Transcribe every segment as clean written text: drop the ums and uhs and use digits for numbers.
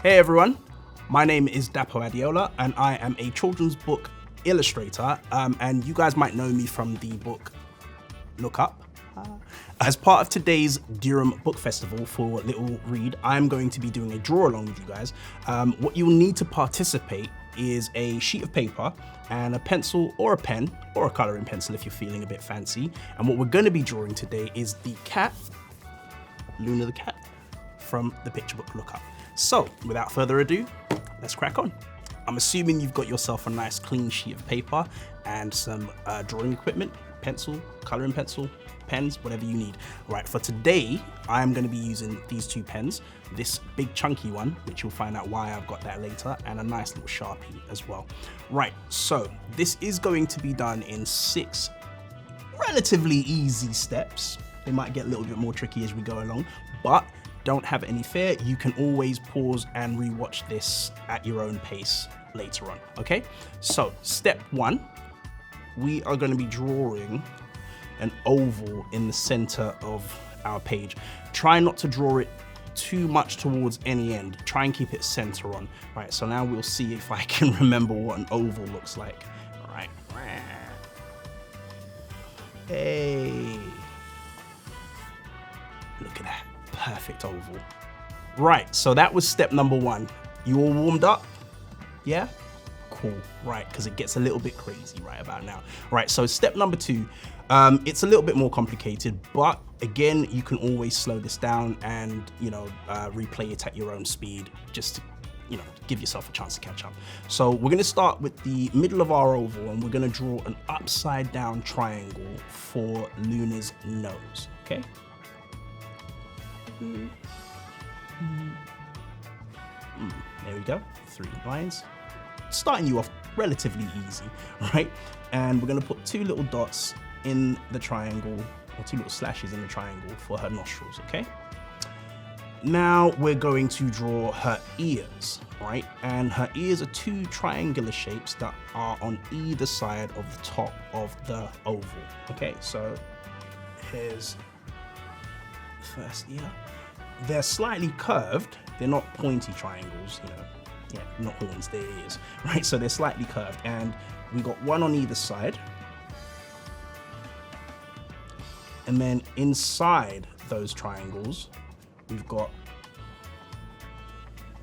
Hey everyone, my name is Dapo Adeola and I am a children's book illustrator, and you guys might know me from the book Look Up. As part of today's Durham Book Festival for Little Read, I'm going to be doing a draw along with you guys. What you'll need to participate is a sheet of paper and a pencil or a pen or a coloring pencil if you're feeling a bit fancy. And what we're going to be drawing today is the cat, Luna the cat, from the picture book Look Up. So without further ado, let's crack on. I'm assuming you've got yourself a nice clean sheet of paper and some drawing equipment, pencil, coloring pencil, pens, whatever you need. Right, for today, I'm going to be using these two pens, this big chunky one, which you'll find out why I've got that later, and a nice little Sharpie as well. Right, so this is going to be done in 6 relatively easy steps. They might get a little bit more tricky as we go along, but don't have any fear. You can always pause and rewatch this at your own pace later on, okay? So step 1, we are going to be drawing an oval in the center of our page. Try not to draw it too much towards any end. Try and keep it center on. Right, so now we'll see if I can remember what an oval looks like. All right. Hey. Look at that, perfect oval. Right, so that was step number 1. You all warmed up? Yeah? Cool, right, because it gets a little bit crazy right about now. Right, so step number 2, it's a little bit more complicated, but again, you can always slow this down and, replay it at your own speed, just to, give yourself a chance to catch up. So we're gonna start with the middle of our oval and we're gonna draw an upside down triangle for Luna's nose, okay? There we go, 3 lines. Starting you off relatively easy, right? And we're gonna put 2 little dots in the triangle, or 2 little slashes in the triangle for her nostrils, okay? Now we're going to draw her ears, right? And her ears are 2 triangular shapes that are on either side of the top of the oval, okay? So here's the first ear. They're slightly curved. They're not pointy triangles, yeah, not horns, they're ears, right? So they're slightly curved, and we got 1 on either side. And then inside those triangles, we've got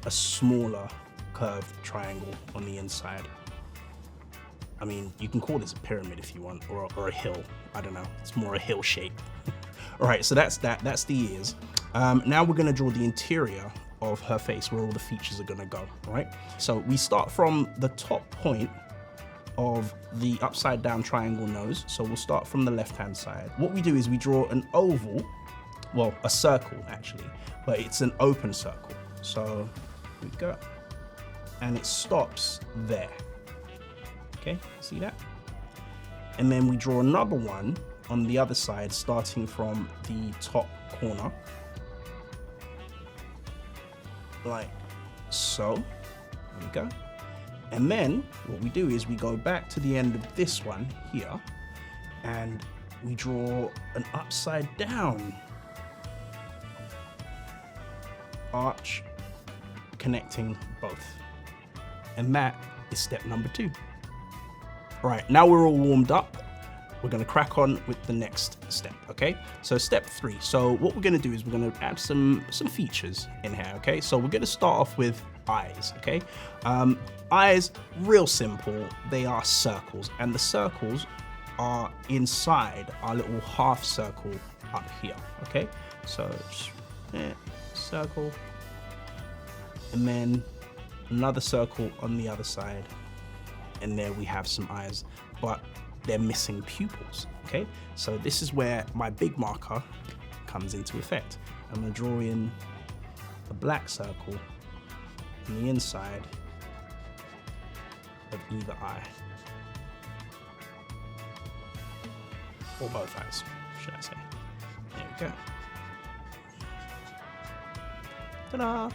a smaller curved triangle on the inside. I mean, you can call this a pyramid if you want, or a hill. I don't know, it's more a hill shape. All right, so that's the ears. Now we're gonna draw the interior of her face, where all the features are gonna go, right? So we start from the top point of the upside down triangle nose. So we'll start from the left-hand side. What we do is we draw an oval, well, a circle actually, but it's an open circle. So we go, and it stops there. Okay, see that? And then we draw another one on the other side, starting from the top corner, like so. There we go. And then what we do is we go back to the end of this one here, and we draw an upside down arch connecting both. And that is step number 2. Right, now we're all warmed up. We're gonna crack on with the next step, okay? So step 3. So what we're gonna do is we're gonna add some features in here, okay? So we're gonna start off with eyes, okay? Eyes, real simple. They are circles, and the circles are inside our little half circle up here, okay? So just, circle, and then another circle on the other side, and there we have some eyes, but they're missing pupils, okay? So this is where my big marker comes into effect. I'm gonna draw in a black circle on the inside of either eye, or both eyes, should I say. There we go. Ta-da!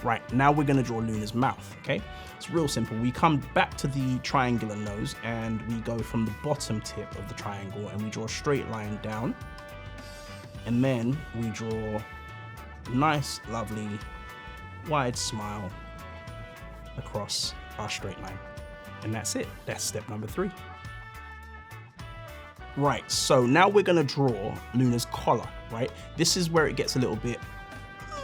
Right, now we're gonna draw Luna's mouth, okay? It's real simple. We come back to the triangular nose and we go from the bottom tip of the triangle and we draw a straight line down. And then we draw a nice, lovely wide smile across our straight line. And that's it. That's step number 3. Right, so now we're gonna draw Luna's collar, right? This is where it gets a little bit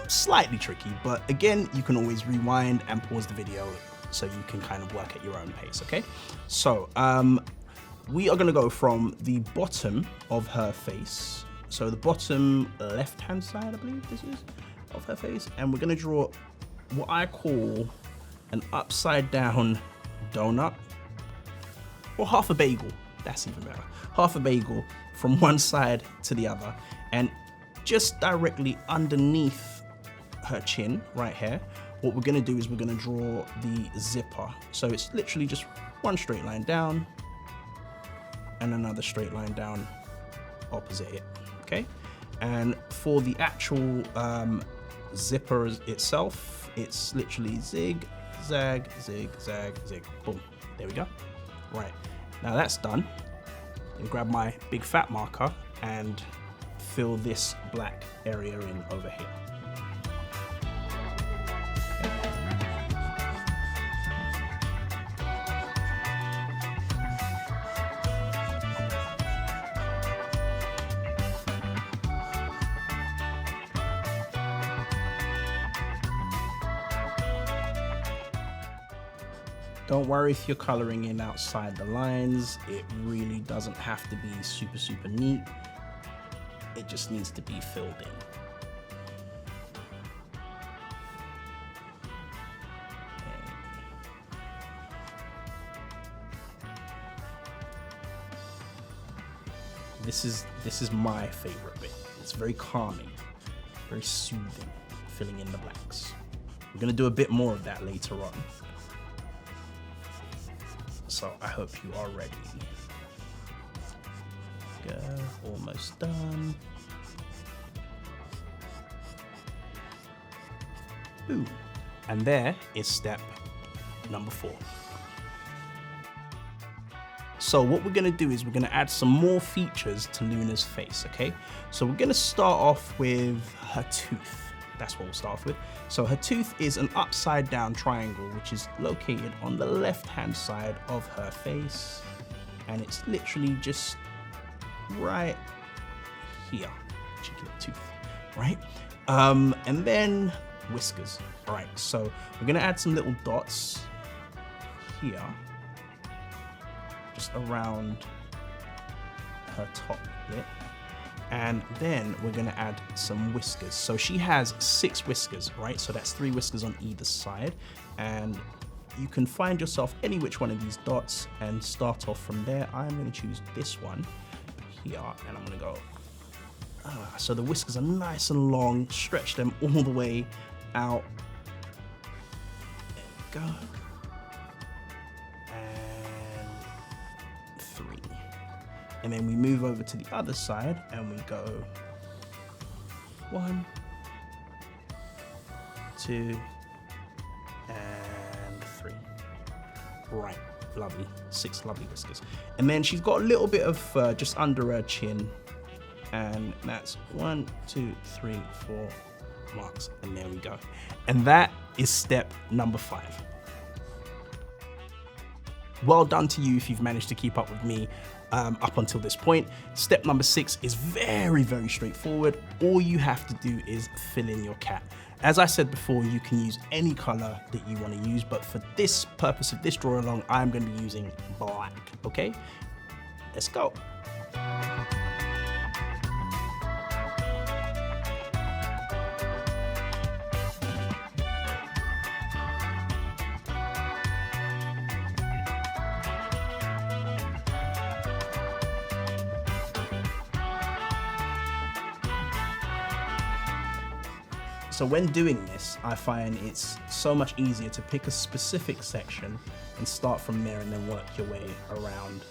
slightly tricky, but again, you can always rewind and pause the video so you can kind of work at your own pace, okay? So we are gonna go from the bottom of her face, so the bottom left-hand side, I believe this is, of her face, and we're gonna draw what I call an upside down donut, or half a bagel, that's even better. Half a bagel from one side to the other, and just directly underneath her chin, right here, what we're gonna do is we're gonna draw the zipper. So it's literally just one straight line down and another straight line down opposite it, okay? And for the actual zipper itself, it's literally zig, zag, zig, zag, zig, boom. There we go. Right, now that's done. And grab my big fat marker and fill this black area in over here. Don't worry if you're coloring in outside the lines. It really doesn't have to be super, super neat. It just needs to be filled in. This is my favorite bit. It's very calming, very soothing, filling in the blanks. We're gonna do a bit more of that later on. So I hope you are ready. Go, almost done. Boom. And there is step number 4. So what we're gonna do is we're gonna add some more features to Luna's face, okay? So we're gonna start off with her tooth. That's what we'll start off with. So her tooth is an upside down triangle, which is located on the left-hand side of her face. And it's literally just right here, cheeky little tooth, right? And then whiskers. All right, so we're gonna add some little dots here, just around her top lip. And then we're gonna add some whiskers. So she has 6 whiskers, right? So that's 3 whiskers on either side. And you can find yourself any which one of these dots and start off from there. I'm gonna choose this one here, and I'm gonna go, so the whiskers are nice and long, stretch them all the way out. There we go. And 3. And then we move over to the other side and we go 1, 2, and 3. Right, lovely, 6 lovely whiskers. And then she's got a little bit of just under her chin, and that's 1, 2, 3, 4 marks, and there we go. And that is step number 5. Well done to you if you've managed to keep up with me up until this point. Step number 6 is very, very straightforward. All you have to do is fill in your cat. As I said before, you can use any color that you want to use, but for this purpose of this draw along, I'm going to be using black, okay? Let's go. So when doing this, I find it's so much easier to pick a specific section and start from there and then work your way around.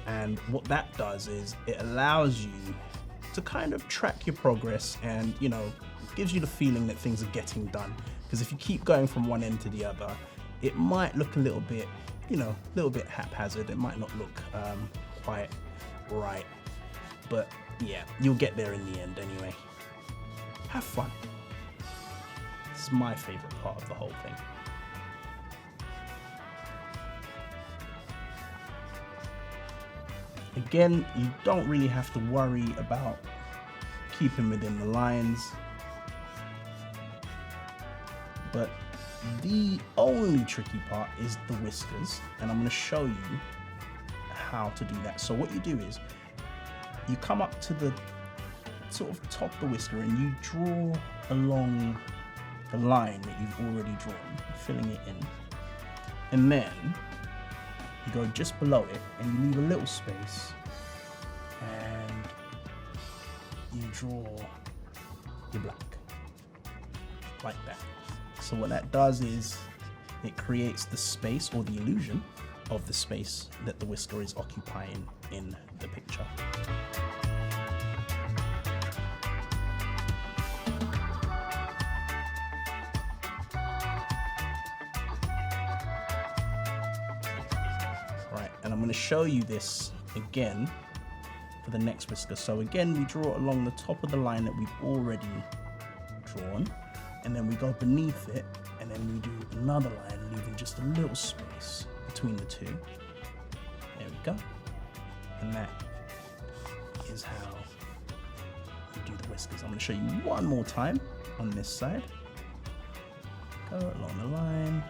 And what that does is it allows you to kind of track your progress and, you know, gives you the feeling that things are getting done. Because if you keep going from one end to the other, it might look a little bit, you know, a little bit haphazard. It might not look quite right. But yeah, you'll get there in the end anyway. Have fun. This is my favorite part of the whole thing. Again, you don't really have to worry about keeping within the lines, but the only tricky part is the whiskers, and I'm going to show you how to do that. So what you do is you come up to the sort of top of the whisker and you draw along the line that you've already drawn, filling it in, and then you go just below it and you leave a little space and you draw your black like that. So what that does is it creates the space, or the illusion of the space that the whisker is occupying in the picture. Right, and I'm going to show you this again for the next whisker. So again, we draw along the top of the line that we've already drawn, and then we go beneath it, and then we do another line, leaving just a little space between the two. There we go. And that is how you do the whiskers. I'm going to show you one more time on this side. Go along the line,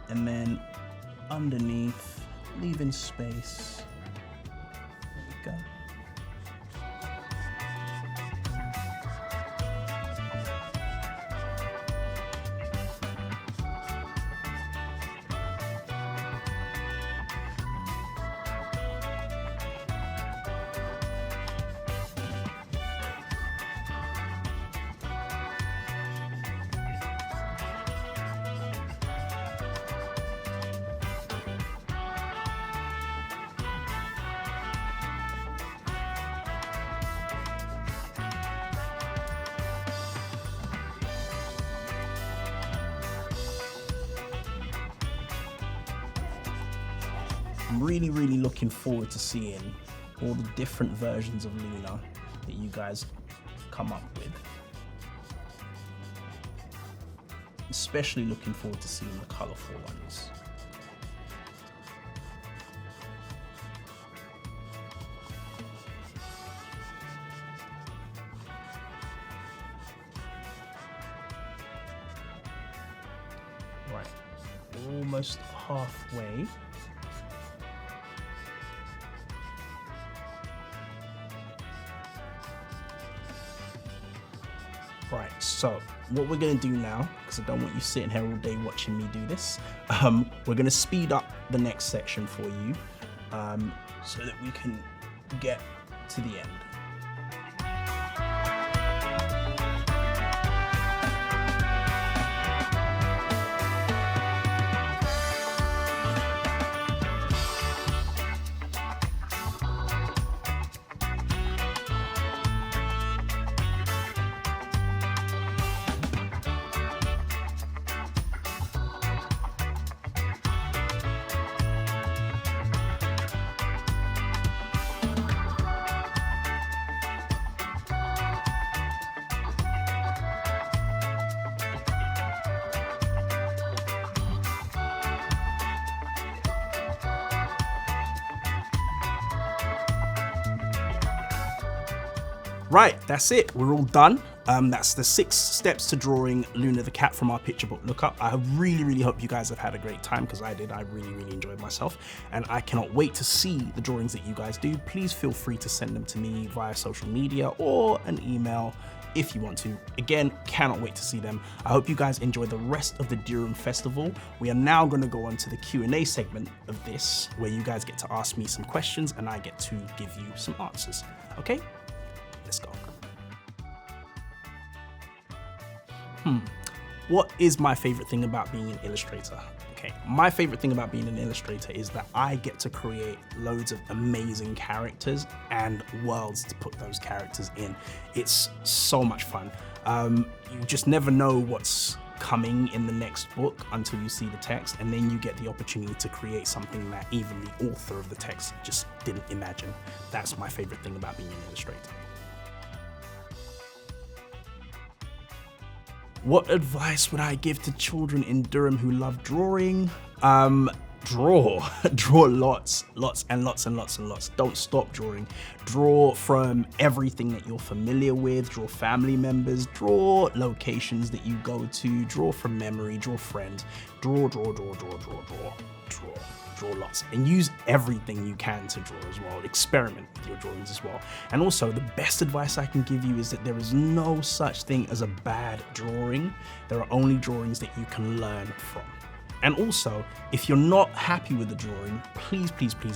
and then underneath, leaving space. There we go. I'm really looking forward to seeing all the different versions of Luna that you guys come up with. Especially looking forward to seeing the colourful ones. Right, almost halfway. Right, so what we're going to do now, because I don't want you sitting here all day watching me do this, we're going to speed up the next section for you so that we can get to the end. Right, that's it. We're all done. That's the 6 steps to drawing Luna the cat from our picture book lookup. I really hope you guys have had a great time, because I did. I really enjoyed myself, and I cannot wait to see the drawings that you guys do. Please feel free to send them to me via social media or an email if you want to. Again, cannot wait to see them. I hope you guys enjoy the rest of the Durham Festival. We are now going to go on to the Q&A segment of this, where you guys get to ask me some questions and I get to give you some answers. Okay? Let's go. What is my favorite thing about being an illustrator? Okay, my favorite thing about being an illustrator is that I get to create loads of amazing characters and worlds to put those characters in. It's so much fun. You just never know what's coming in the next book until you see the text, and then you get the opportunity to create something that even the author of the text just didn't imagine. That's my favorite thing about being an illustrator. What advice would I give to children in Durham who love drawing? Draw. Draw lots and lots. Don't stop drawing. Draw from everything that you're familiar with. Draw family members. Draw locations that you go to. Draw from memory. Draw friends. Draw lots, and use everything you can to draw as well. Experiment with your drawings as well. And also, the best advice I can give you is that there is no such thing as a bad drawing. There are only drawings that you can learn from. And also, if you're not happy with the drawing, please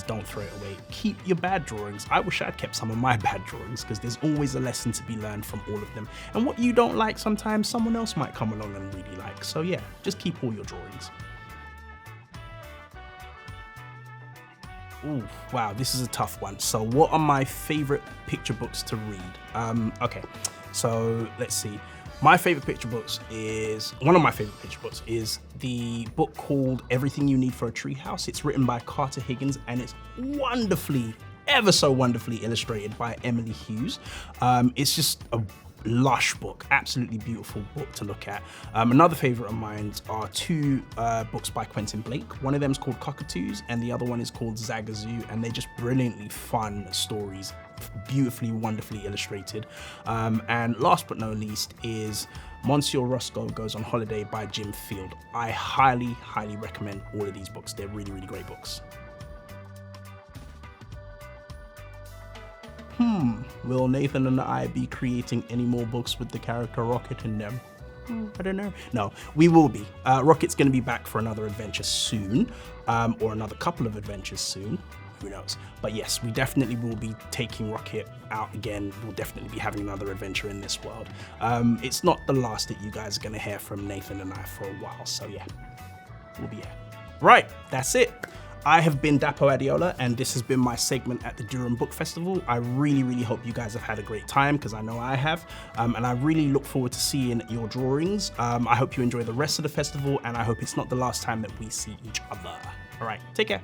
don't throw it away. Keep your bad drawings. I wish I'd kept some of my bad drawings, because there's always a lesson to be learned from all of them. And what you don't like sometimes, someone else might come along and really like. So yeah, just keep all your drawings. Ooh, wow, this is a tough one. So what are my favorite picture books to read? Okay, so let's see. One of my favorite picture books is the book called Everything You Need for a Treehouse. It's written by Carter Higgins, and it's ever so wonderfully illustrated by Emily Hughes. It's just a lush book, absolutely beautiful book to look at. Another favorite of mine are two books by Quentin Blake. One of them is called Cockatoos, and the other one is called Zagazoo, and they're just brilliantly fun stories, beautifully, wonderfully illustrated. And last but not least is Monsieur Roscoe Goes on Holiday by Jim Field. I highly recommend all of these books. They're really great books. Will Nathan and I be creating any more books with the character Rocket in them? I don't know. No, we will be. Rocket's going to be back for another adventure soon, or another couple of adventures soon. Who knows? But yes, we definitely will be taking Rocket out again. We'll definitely be having another adventure in this world. It's not the last that you guys are going to hear from Nathan and I for a while, so yeah, we'll be here. Right, that's it. I have been Dapo Adeola, and this has been my segment at the Durham Book Festival. I really hope you guys have had a great time, because I know I have, and I really look forward to seeing your drawings. I hope you enjoy the rest of the festival, and I hope it's not the last time that we see each other. All right, take care.